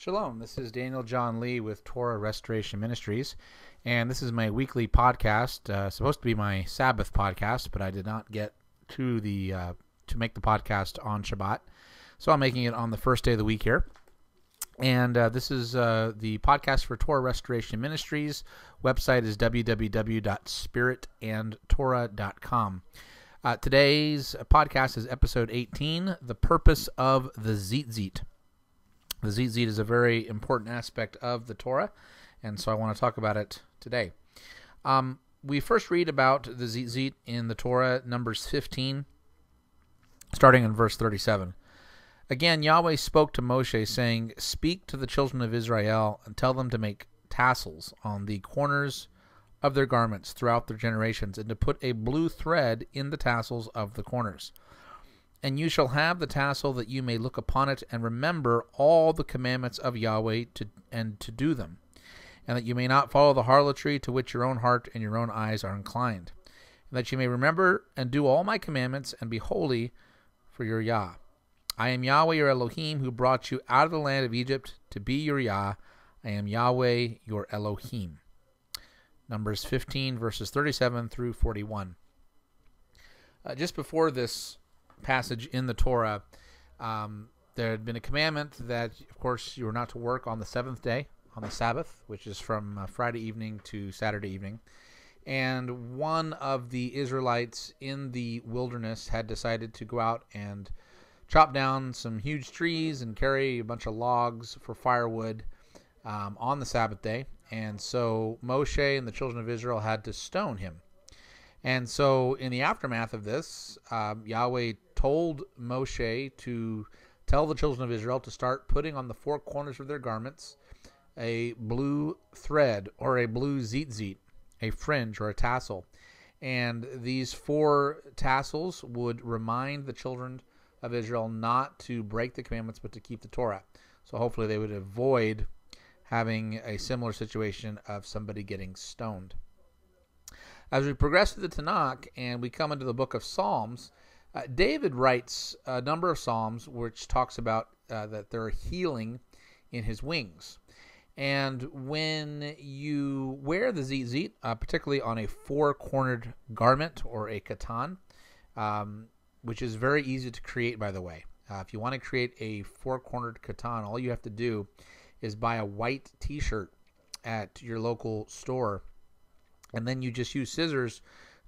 Shalom, this is Daniel John Lee with Torah Restoration Ministries, and this is my weekly podcast, supposed to be my Sabbath podcast, but I did not get to to make the podcast on Shabbat, so I'm making it on the first day of the week here. And this is the podcast for Torah Restoration Ministries. Website is www.spiritandtorah.com. Today's podcast is episode 18, The Purpose of the Tzittzit. The Tzittzit is a very important aspect of the Torah, and so I want to talk about it today. We first read about the Tzittzit in the Torah, Numbers 15, starting in verse 37. Again, Yahweh spoke to Moshe, saying, "Speak to the children of Israel and tell them to make tassels on the corners of their garments throughout their generations, and to put a blue thread in the tassels of the corners. And you shall have the tassel that you may look upon it and remember all the commandments of Yahweh to do them, and that you may not follow the harlotry to which your own heart and your own eyes are inclined, and that you may remember and do all my commandments and be holy for your Yah. I am Yahweh your Elohim, who brought you out of the land of Egypt to be your Yah. I am Yahweh your Elohim." Numbers 15, verses 37 through 41. Just before this passage in the Torah, there had been a commandment that, of course, you were not to work on the seventh day, on the Sabbath, which is from Friday evening to Saturday evening. And one of the Israelites in the wilderness had decided to go out and chop down some huge trees and carry a bunch of logs for firewood on the Sabbath day. And so Moshe and the children of Israel had to stone him. And so in the aftermath of this, Yahweh told Moshe to tell the children of Israel to start putting on the four corners of their garments a blue thread or a blue tzitzit, a fringe or a tassel. And these four tassels would remind the children of Israel not to break the commandments but to keep the Torah. So hopefully they would avoid having a similar situation of somebody getting stoned. As we progress through the Tanakh and we come into the book of Psalms, David writes a number of psalms which talks about that there are healing in his wings. And when you wear the tzitzit, particularly on a four-cornered garment or a katan, which is very easy to create, by the way. If you want to create a four-cornered katan, all you have to do is buy a white t-shirt at your local store, and then you just use scissors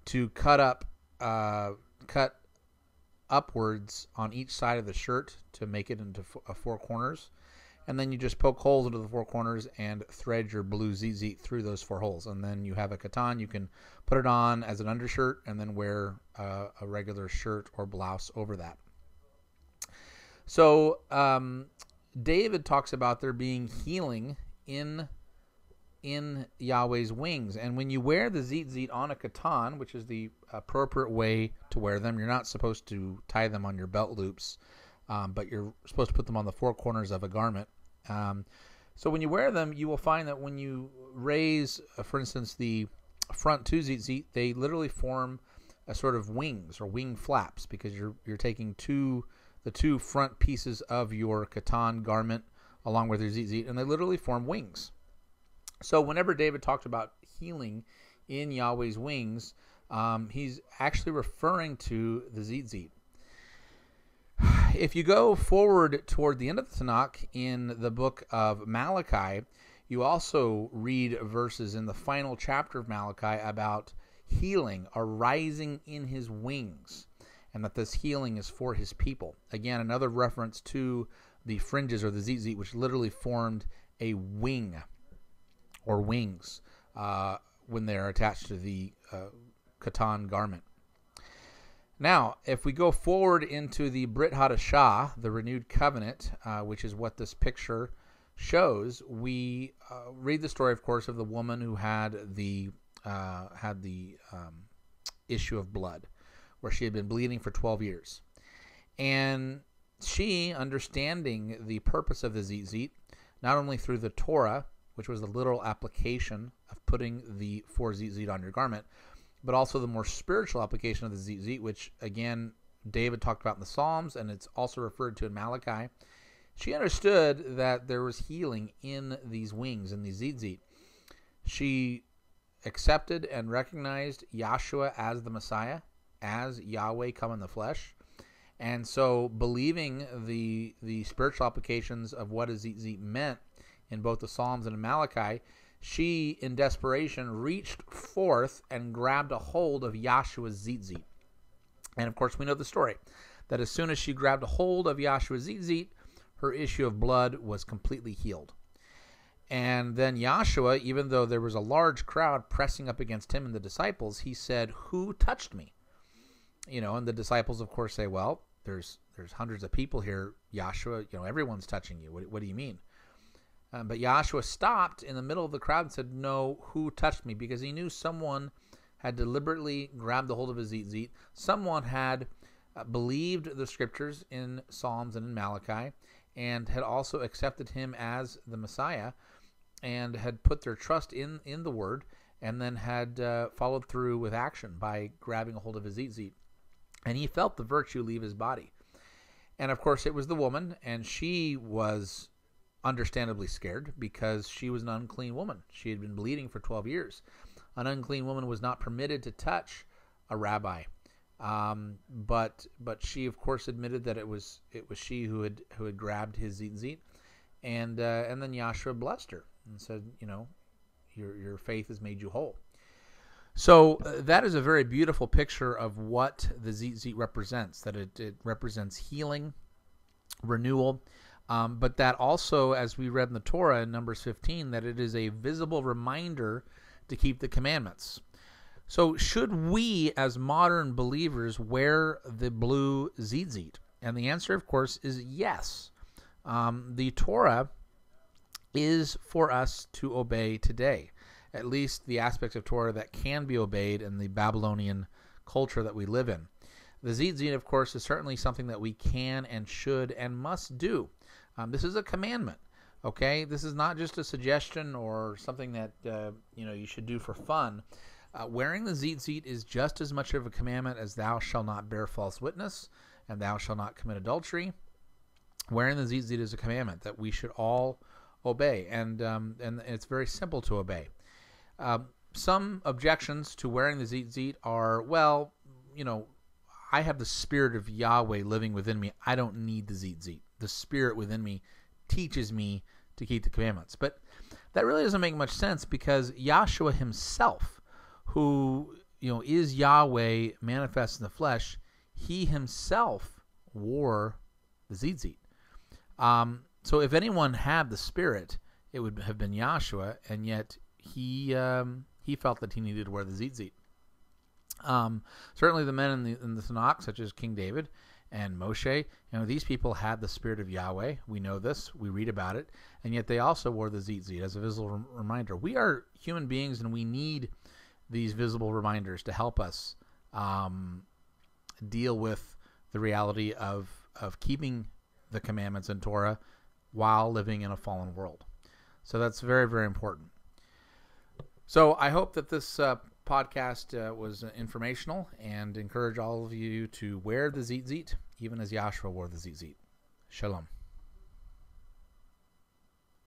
to cut upwards on each side of the shirt to make it into four corners. And then you just poke holes into the four corners and thread your blue tzitzit through those four holes. And then you have a katan. You can put it on as an undershirt and then wear a regular shirt or blouse over that. So David talks about there being healing in Yahweh's wings. And when you wear the tzitzit on a katan, which is the appropriate way to wear them, you're not supposed to tie them on your belt loops, but you're supposed to put them on the four corners of a garment. So when you wear them, you will find that when you raise, for instance, the front two tzitzit, they literally form a sort of wings or wing flaps, because you're taking the two front pieces of your katan garment along with your tzitzit, and they literally form wings. So whenever David talked about healing in Yahweh's wings, he's actually referring to the tzitzit. If you go forward toward the end of the Tanakh in the book of Malachi, you also read verses in the final chapter of Malachi about healing arising in his wings, and that this healing is for his people. Again, another reference to the fringes or the tzitzit, which literally formed a wing or wings when they're attached to the katan garment. Now, if we go forward into the Brit Hadashah, the renewed covenant, which is what this picture shows, we read the story, of course, of the woman who had the issue of blood, where she had been bleeding for 12 years. And she, understanding the purpose of the tzitzit, not only through the Torah, which was the literal application of putting the four tzitzit on your garment, but also the more spiritual application of the tzitzit, which, again, David talked about in the Psalms, and it's also referred to in Malachi. she understood that there was healing in these wings, in these Tzitzit. She accepted and recognized Yahshua as the Messiah, as Yahweh come in the flesh. And so believing the spiritual applications of what a Tzitzit meant in both the Psalms and in Malachi, she, in desperation, reached forth and grabbed a hold of Yahshua's Tzitzit. And of course, we know the story, that as soon as she grabbed a hold of Yahshua's Tzitzit, her issue of blood was completely healed. And then Yahshua, even though there was a large crowd pressing up against him and the disciples, he said, "Who touched me?" And the disciples, of course, say, "Well, there's hundreds of people here, Yahshua. Everyone's touching you. What do you mean?" But Yahshua stopped in the middle of the crowd and said, "No, who touched me?" Because he knew someone had deliberately grabbed the hold of his Tzitzit. Someone had believed the scriptures in Psalms and in Malachi, and had also accepted him as the Messiah, and had put their trust in the word, and then had followed through with action by grabbing a hold of his Tzitzit. And he felt the virtue leave his body. And of course it was the woman, and she was understandably scared because she was an unclean woman. She had been bleeding for 12 years. An unclean woman was not permitted to touch a rabbi. But she, of course, admitted that it was she who had grabbed his Tzitzit. And then Yahshua blessed her and said, your faith has made you whole. So that is a very beautiful picture of what the Tzitzit represents, that it represents healing, renewal, but that also, as we read in the Torah in Numbers 15, that it is a visible reminder to keep the commandments. So should we, as modern believers, wear the blue Tzitzit? And the answer, of course, is yes. The Torah is for us to obey today, at least the aspects of Torah that can be obeyed in the Babylonian culture that we live in. The Tzitzit, of course, is certainly something that we can and should and must do. This is a commandment, okay? This is not just a suggestion or something that you should do for fun. Wearing the Tzitzit is just as much of a commandment as thou shalt not bear false witness and thou shalt not commit adultery. Wearing the Tzitzit is a commandment that we should all obey, and it's very simple to obey. Some objections to wearing the Tzitzit are, well, I have the Spirit of Yahweh living within me. I don't need the Tzitzit. The Spirit within me teaches me to keep the commandments. But that really doesn't make much sense, because Yahshua himself, who is Yahweh manifest in the flesh, he himself wore the Tzitzit. So if anyone had the Spirit, it would have been Yahshua, and yet he felt that he needed to wear the Tzitzit. Certainly the men in the Tanakh, such as King David and Moshe, these people had the Spirit of Yahweh. We know this. We read about it. And yet they also wore the Tzitzit as a visible reminder. We are human beings, and we need these visible reminders to help us deal with the reality of keeping the commandments in Torah while living in a fallen world. So that's very, very important. So I hope that this podcast was informational, and encourage all of you to wear the Tzitzit, even as Yahshua wore the Tzitzit. Shalom.